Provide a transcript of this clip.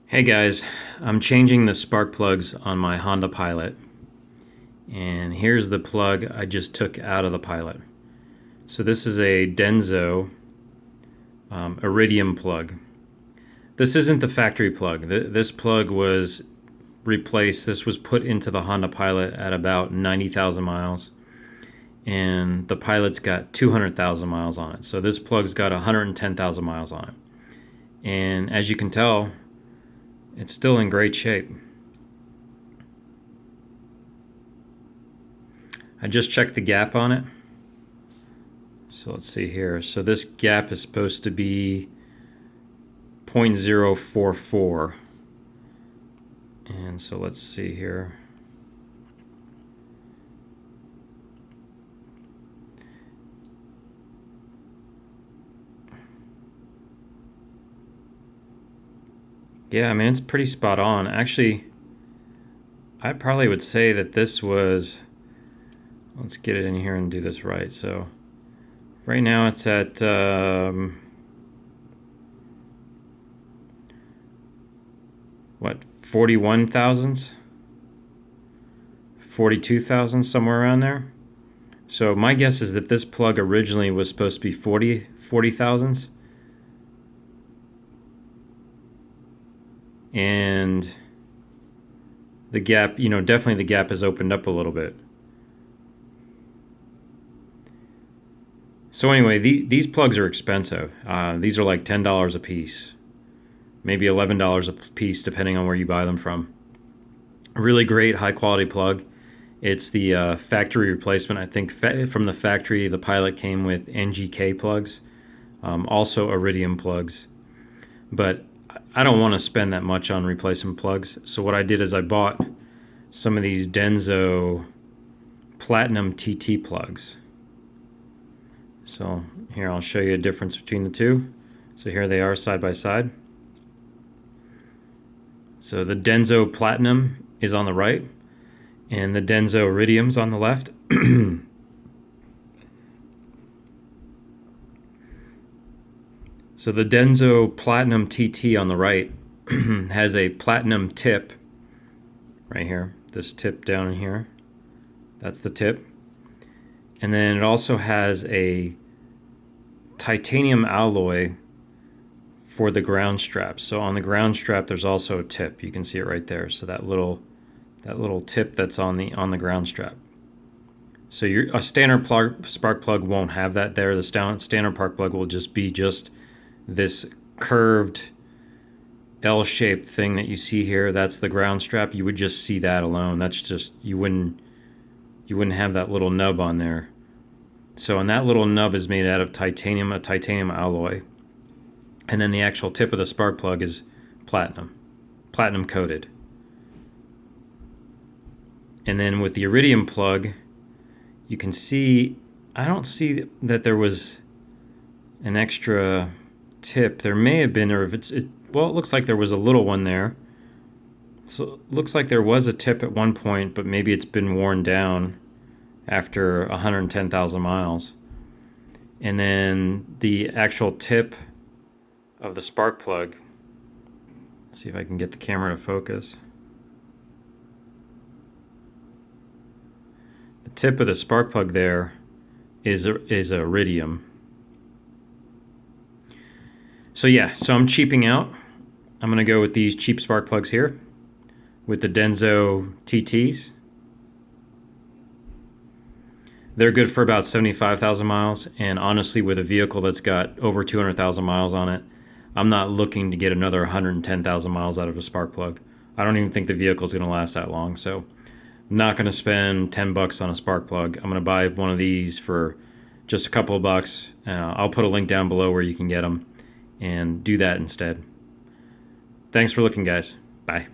Hey guys, I'm changing the spark plugs on my Honda Pilot, and here's the plug I just took out of the Pilot. So this is a DENSO Iridium plug. This isn't the factory plug. This plug was replaced. This was put into the Honda Pilot at about 90,000 miles, and the Pilot's got 200,000 miles on it. So this plug's got 110,000 miles on it. And as you can tell, it's still in great shape. I just checked the gap on it. So let's see here. So this gap is supposed to be 0.044. And so let's see here. Yeah, I mean, it's pretty spot on. Actually, I probably would say that this was, let's get it in here and do this right. So right now it's at what, 41 thousandths, 42 thousandths, somewhere around there. So my guess is that this plug originally was supposed to be 40 thousandths. And the gap, definitely the gap has opened up a little bit. So anyway, these plugs are expensive. These are like $10 a piece, maybe $11 a piece, depending on where you buy them from. A really great high quality plug. It's the factory replacement. I think from the factory, the Pilot came with NGK plugs, also Iridium plugs. But I don't want to spend that much on replacement plugs. So what I did is I bought some of these DENSO Platinum TT plugs. So here, I'll show you a difference between the two. So here they are side by side. So the DENSO Platinum is on the right, and the DENSO Iridium's on the left. So the DENSO Platinum TT on the right has a platinum tip right here. This tip down in here, that's the tip. And then it also has a titanium alloy for the ground strap. So on the ground strap, there's also a tip. You can see it right there. So that little tip that's on the ground strap. So a standard spark plug won't have that there. The standard spark plug will just be this curved L-shaped thing that you see here. That's the ground strap. You would just see that alone. That's just, you wouldn't have that little nub on there. So, and that little nub is made out of titanium, a titanium alloy. And then the actual tip of the spark plug is platinum coated. And then with the Iridium plug, you can see, I don't see that there was an extra tip. There may have been, or if well, it looks like there was a little one there. So it looks like there was a tip at one point, but maybe it's been worn down after 110,000 miles. And then the actual tip of the spark plug, let's see if I can get the camera to focus. The tip of the spark plug there is Iridium. So yeah, so I'm cheaping out. I'm going to go with these cheap spark plugs here with the DENSO TTs. They're good for about 75,000 miles, and honestly, with a vehicle that's got over 200,000 miles on it, I'm not looking to get another 110,000 miles out of a spark plug. I don't even think the vehicle's going to last that long, so I'm not going to spend 10 bucks on a spark plug. I'm going to buy one of these for just a couple of bucks. I'll put a link down below where you can get them, and do that instead. Thanks for looking, guys. Bye.